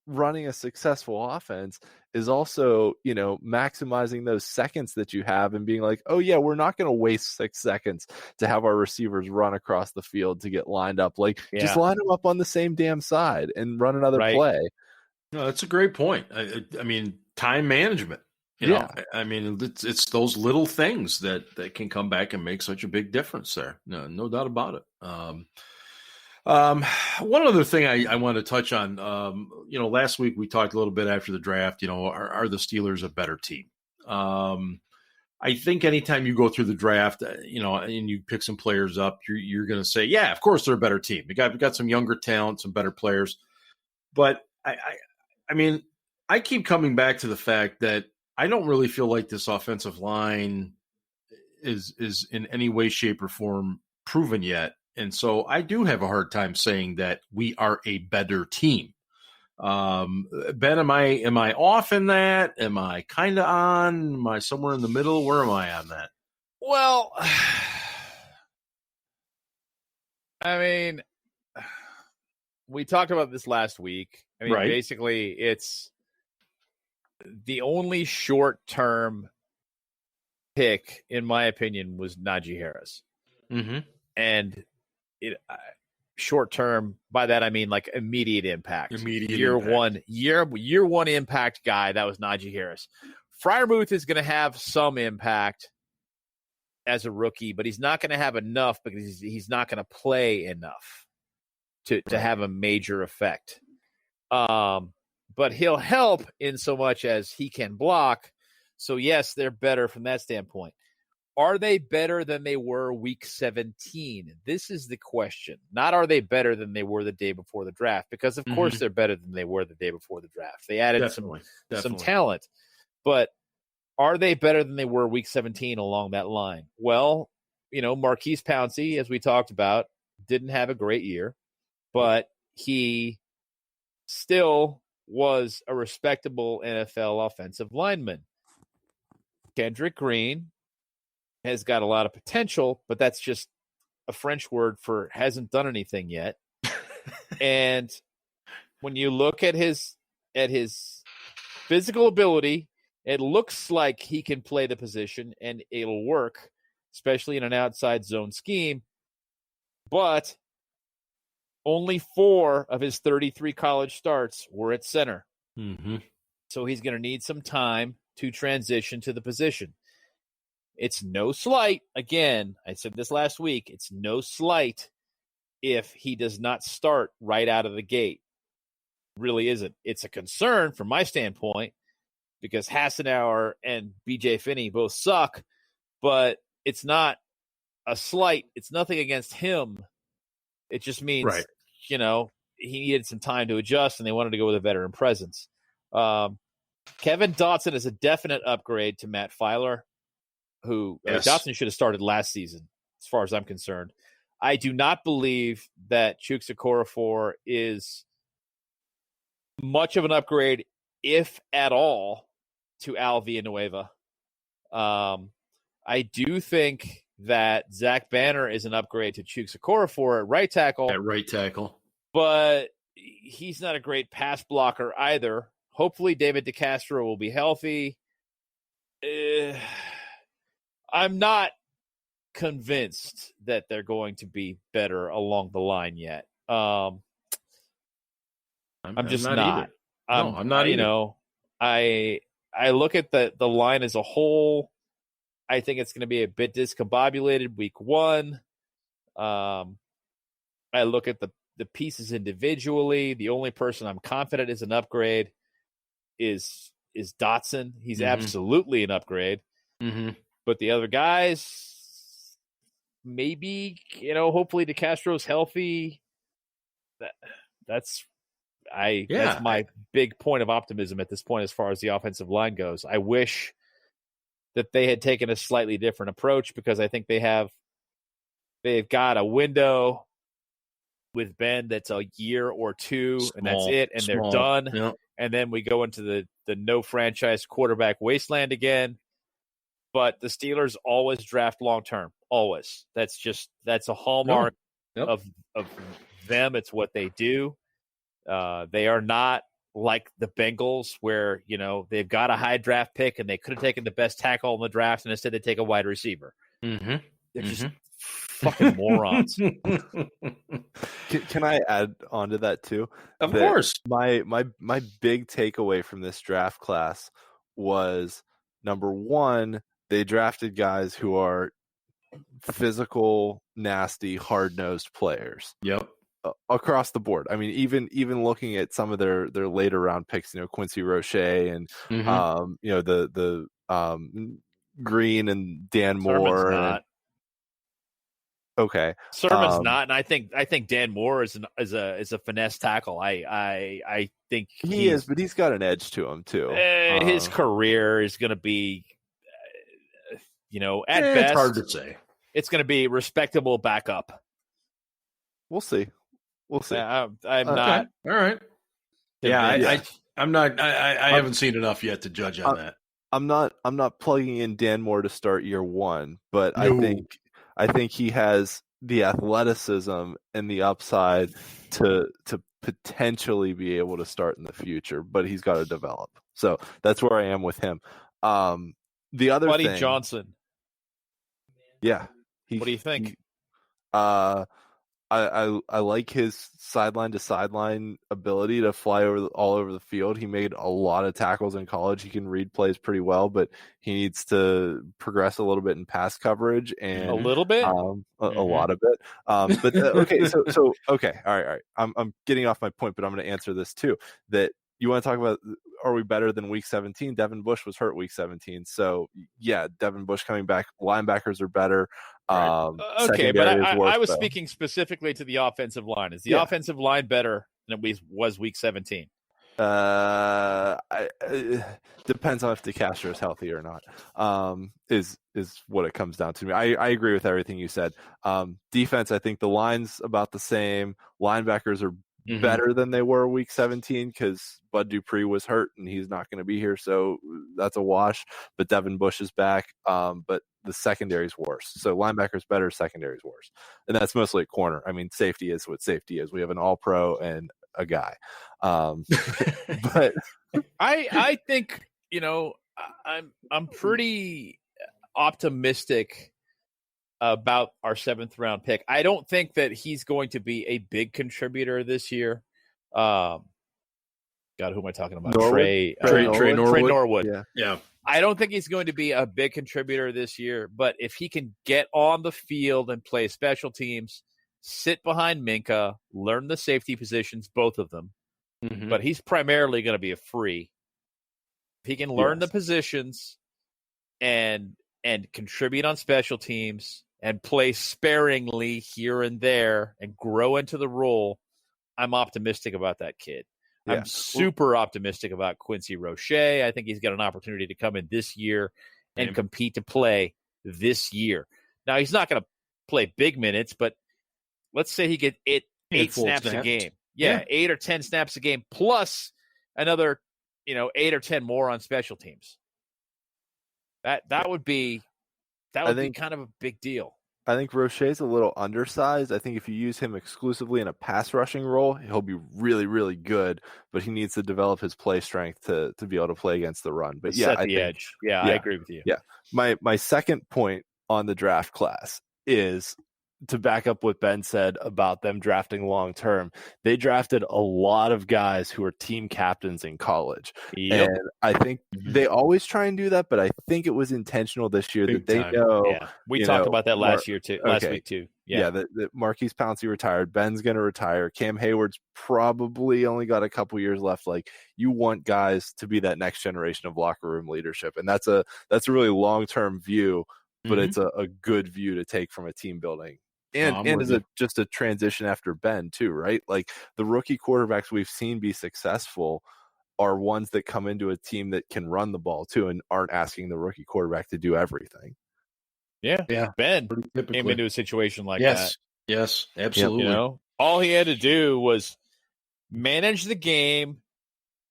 running a successful offense is also, maximizing those seconds that you have and being like, oh yeah, we're not going to waste 6 seconds to have our receivers run across the field to get lined up. Like, just line them up on the same damn side and run another play. No, that's a great point. I mean, time management. You know, I mean, it's those little things that can come back and make such a big difference there. No doubt about it. One other thing I want to touch on, last week we talked a little bit after the draft, are the Steelers a better team? I think anytime you go through the draft, and you pick some players up, you're going to say, yeah, of course they're a better team. We got some younger talent, some better players. But I mean, I keep coming back to the fact that I don't really feel like this offensive line is in any way, shape, or form proven yet. And so I do have a hard time saying that we are a better team. Ben, am I off in that? Am I kind of on? Am I somewhere in the middle? Where am I on that? Well, I mean, we talked about this last week. I mean, Right. basically, it's the only short-term pick, in my opinion, was Najee Harris. Mm-hmm. And short-term, by that I mean like immediate impact. Year one impact guy, that was Najee Harris. Freiermuth is going to have some impact as a rookie, but he's not going to have enough because he's not going to play enough to have a major effect. But he'll help in so much as he can block. So, yes, they're better from that standpoint. Are they better than they were week 17? This is the question. Not are they better than they were the day before the draft, because, of course, they're better than they were the day before the draft. They added some talent. But are they better than they were week 17 along that line? Well, Marquise Pouncey, as we talked about, didn't have a great year, but he still was a respectable NFL offensive lineman. Kendrick Green has got a lot of potential, but that's just a French word for hasn't done anything yet. And when you look at his physical ability, it looks like he can play the position and it'll work, especially in an outside zone scheme. But only 4 of his 33 college starts were at center. Mm-hmm. So he's going to need some time to transition to the position. It's no slight. Again, I said this last week. It's no slight if he does not start right out of the gate. It really isn't. It's a concern from my standpoint because Hassenauer and B.J. Finney both suck, but it's not a slight. It's nothing against him. It just means, he needed some time to adjust, and they wanted to go with a veteran presence. Kevin Dotson is a definite upgrade to Matt Filer, who Dotson should have started last season, as far as I'm concerned. I do not believe that Chuks Okorafor is much of an upgrade, if at all, to Al Villanueva. I do think that Zach Banner is an upgrade to Chuks Okorafor at right tackle. But he's not a great pass blocker either. Hopefully David DeCastro will be healthy. I'm not convinced that they're going to be better along the line yet. I'm just not. I'm not either. I look at the line as a whole. I think it's going to be a bit discombobulated week 1. I look at the pieces individually. The only person I'm confident is an upgrade is Dotson. He's absolutely an upgrade. Mm-hmm. But the other guys, maybe, hopefully DeCastro's healthy. That's my big point of optimism at this point as far as the offensive line goes. I wish that they had taken a slightly different approach because I think they've got a window with Ben that's a year or 2, and that's it, and they're done. Yep. And then we go into the no franchise quarterback wasteland again. But the Steelers always draft long term. Always. That's a hallmark of them. It's what they do. They are not like the Bengals where, they've got a high draft pick and they could have taken the best tackle in the draft and instead they take a wide receiver. Mm-hmm. They're just fucking morons. Can I add on to that too? Of course. My big takeaway from this draft class was, number 1, they drafted guys who are physical, nasty, hard-nosed players. Yep. Across the board. I mean, even looking at some of their later round picks, Quincy Roche and the Green and Dan Moore. Okay, Sermon's not, and I think Dan Moore is a finesse tackle. I think he is, but he's got an edge to him too. His career is going to be, at best, it's hard to say. It's going to be respectable backup. We'll see. I'm not. All right. Yeah, I'm not. I haven't seen enough yet to judge on that. I'm not plugging in Dan Moore to start year one, but I think he has the athleticism and the upside to potentially be able to start in the future, but he's got to develop. So that's where I am with him. The other Buddy thing, Johnson. yeah. What do you think? I like his sideline to sideline ability to fly all over the field. He made a lot of tackles in college. He can read plays pretty well, but he needs to progress a little bit in pass coverage and a little bit, a lot of it. But okay, so okay, all right. I'm getting off my point, but I'm going to answer this too. That you want to talk about, are we better than week 17? Devin Bush was hurt week 17. So yeah, Devin Bush coming back. Linebackers are better. Right. Okay, but I was speaking specifically to the offensive line. Is the offensive line better than it was week 17? Depends on if DeCastro is healthy or not. Is what it comes down to me. I agree with everything you said. Defense, I think the line's about the same. Linebackers are better than they were week 17 because Bud Dupree was hurt and he's not going to be here, so that's a wash. But Devin Bush is back. But the secondary's worse. So linebackers better, secondary's worse, and that's mostly at corner. I mean, safety is what safety is. We have an all-pro and a guy. But I think I'm pretty optimistic about our 7th round pick. I don't think that he's going to be a big contributor this year. God, who am I talking about? Trey Norwood. Yeah. I don't think he's going to be a big contributor this year, but if he can get on the field and play special teams, sit behind Minka, learn the safety positions, both of them, but he's primarily going to be a free. If he can learn the positions and contribute on special teams and play sparingly here and there and grow into the role, I'm optimistic about that kid. Yeah. I'm super optimistic about Quincy Roche. I think he's got an opportunity to come in this year and compete to play this year. Now, he's not going to play big minutes, but let's say he gets eight snaps a game. Yeah, 8 or 10 snaps a game, plus another 8 or 10 more on special teams. That would be kind of a big deal. I think Roche's a little undersized. I think if you use him exclusively in a pass rushing role, he'll be really, really good, but he needs to develop his play strength to be able to play against the run. But set the edge. Yeah, I agree with you. Yeah. My second point on the draft class is to back up what Ben said about them drafting long term. They drafted a lot of guys who are team captains in college. Yep. And I think they always try and do that, but I think it was intentional this year that they know. Yeah. We talked about that last week too. Yeah, that Marquise Pouncey retired. Ben's going to retire. Cam Hayward's probably only got a couple years left. Like, you want guys to be that next generation of locker room leadership. And that's a really long-term view, but it's a good view to take from a team building. And is it just a transition after Ben too, right? Like, the rookie quarterbacks we've seen be successful are ones that come into a team that can run the ball too and aren't asking the rookie quarterback to do everything. Yeah. Ben came into a situation like that. Yes, absolutely. All he had to do was manage the game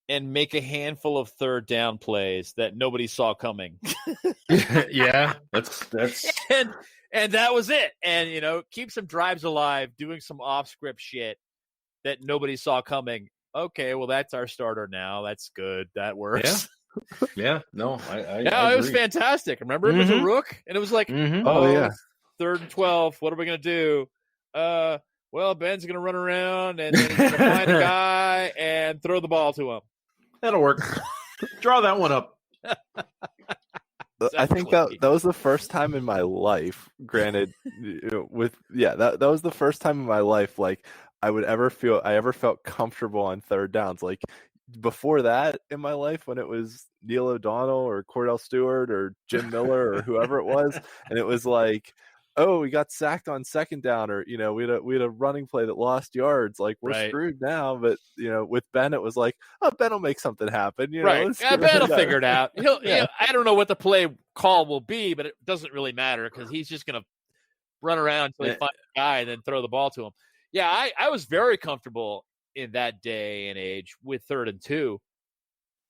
and make a handful of third down plays that nobody saw coming. Yeah, that's and that was it. And keep some drives alive, doing some off script shit that nobody saw coming. Okay, well, that's our starter now. That's good. That works. Yeah. No, I it was fantastic. Remember, it was a rook, and it was like, 3rd and 12. What are we gonna do? Well, Ben's gonna run around and then he's gonna find a guy and throw the ball to him. That'll work. Draw that one up. Exactly. I think that was the first time in my life. Granted, that was the first time in my life like I ever felt comfortable on third downs. Like, before that in my life, when it was Neil O'Donnell or Cordell Stewart or Jim Miller or whoever it was, and it was like, oh, we got sacked on second down, or we had a running play that lost yards. Like, we're screwed now. But with Ben, it was like, oh, Ben will make something happen. Ben will figure it out. I don't know what the play call will be, but it doesn't really matter because he's just going to run around until he finds a guy and then throw the ball to him. Yeah, I was very comfortable in that day and age with 3rd and 2.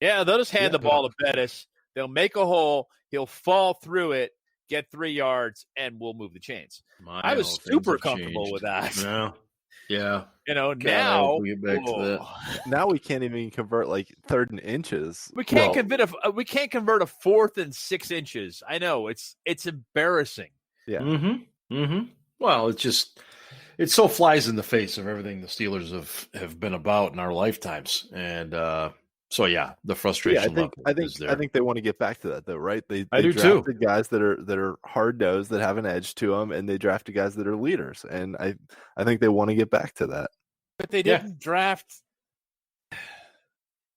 Yeah, they'll just hand the ball to Bettis. They'll make a hole. He'll fall through it, get 3 yards, and we'll move the chains. I was super comfortable with that. Yeah. Now we get back to that. Now we can't even convert like 3rd and inches. We can't convert a 4th and 6 inches. I know it's embarrassing. Yeah. Well, it so flies in the face of everything the Steelers have been about in our lifetimes, and so yeah, the frustration. I think they want to get back to that though, right? They do drafted guys that are hard nosed, that have an edge to them, and they drafted guys that are leaders, and I think they want to get back to that. But they didn't draft.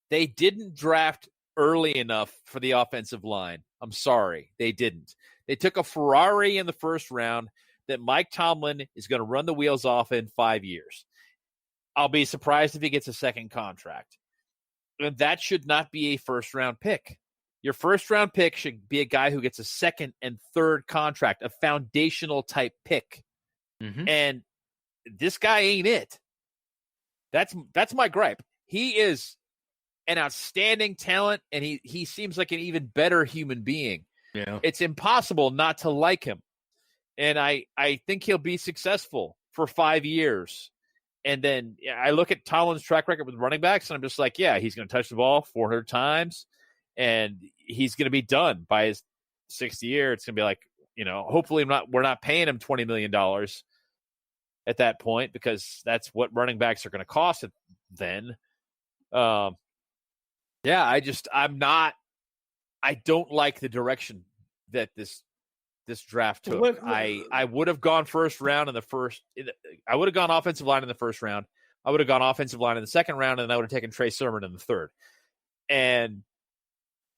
They didn't draft early enough for the offensive line. I'm sorry, they didn't. They took a Ferrari in the first round that Mike Tomlin is going to run the wheels off in 5 years. I'll be surprised if he gets a second contract. And that should not be a first-round pick. Your first-round pick should be a guy who gets a second and third contract, a foundational-type pick. And this guy ain't it. That's my gripe. He is an outstanding talent, and he seems like an even better human being. Yeah. It's impossible not to like him. And I think he'll be successful for 5 years. And then I look at Tomlin's track record with running backs, and I'm just like, yeah, he's going to touch the ball 400 times, and he's going to be done by his 6th year. It's going to be like, hopefully we're not paying him $20 million at that point, because that's what running backs are going to cost then. I don't like the direction that this draft took. I would have gone first round in the first. I would have gone offensive line in the first round. I would have gone offensive line in the second round, and I would have taken Trey Sermon in the third, and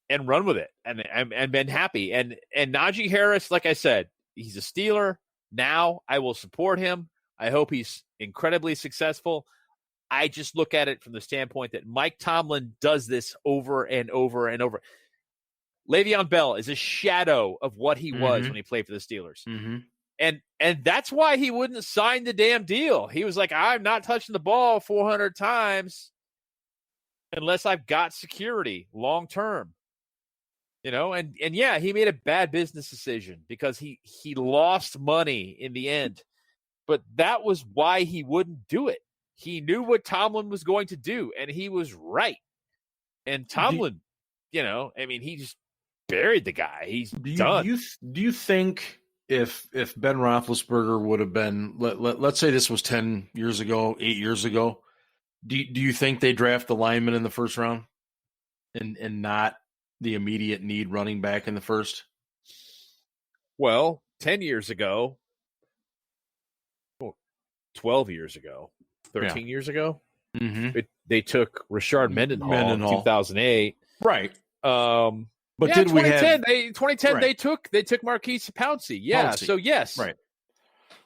run with it, and been happy. And Najee Harris, like I said, he's a Steeler. Now I will support him. I hope he's incredibly successful. I just look at it from the standpoint that Mike Tomlin does this over and over and over. Le'Veon Bell is a shadow of what he was when he played for the Steelers. And that's why he wouldn't sign the damn deal. He was like, I'm not touching the ball 400 times unless I've got security long term. And yeah, he made a bad business decision because he lost money in the end. But that was why he wouldn't do it. He knew what Tomlin was going to do, and he was right. And Tomlin, he just buried the guy. He's done. Do you think if Ben Roethlisberger would have been, let's say this was 10 years ago, 8 years ago, do you think they draft the lineman in the first round and not the immediate need running back in the first? Well, 10 years ago, 12 years ago, 13 years ago, they took Rashard Mendenhall in 2008. Right. But did 2010, we have 2010 right. they took Marquise Pouncey. Yeah, so yes. Right.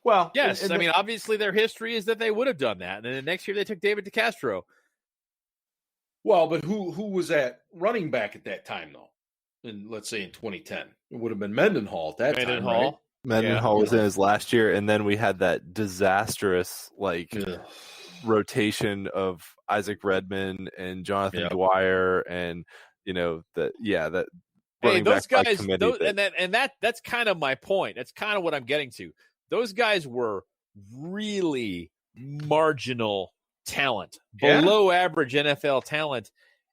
Well, yes. And obviously their history is that they would have done that. And then the next year they took David DeCastro. Well, but who was at running back at that time though? Let's say in 2010. It would have been Mendenhall at that time, right? Mendenhall was in his last year, and then we had that disastrous rotation of Isaac Redman and Jonathan Dwyer, and that running those back guys, committee. That's kind of my point. That's kind of what I'm getting to. Those guys were really marginal talent, below average NFL talent.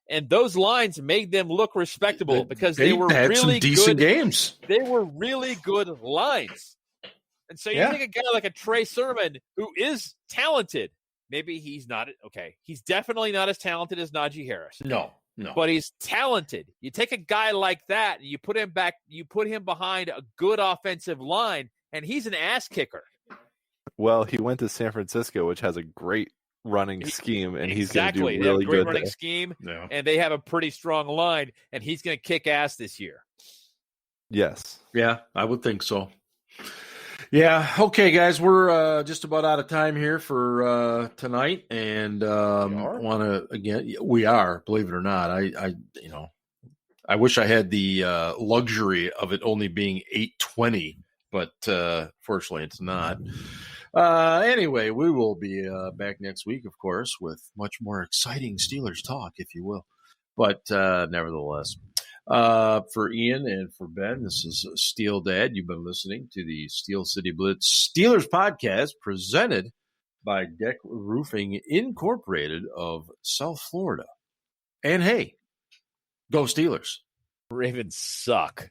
And those lines made them look respectable because they were had really some decent good games. They were really good lines. And so you think a guy like a Trey Sermon, who is talented, maybe he's not okay. He's definitely not as talented as Najee Harris. No. But he's talented. You take a guy like that and you put him behind a good offensive line, and he's an ass kicker. Well, he went to San Francisco, which has a great running scheme, and he's going to do really they have a great good running there. scheme, and they have a pretty strong line, and he's going to kick ass this year. Yes. Yeah, I would think so. Yeah. Okay, guys, we're just about out of time here for tonight, and we are, believe it or not. I wish I had the luxury of it only being 8:20, but fortunately, it's not. Anyway, we will be back next week, of course, with much more exciting Steelers talk, if you will. But nevertheless, For Ian and for Ben, this is Steel Dad. You've been listening to the Steel City Blitz Steelers podcast presented by DEK Roofing Incorporated of South Florida. And hey, go Steelers. Ravens suck.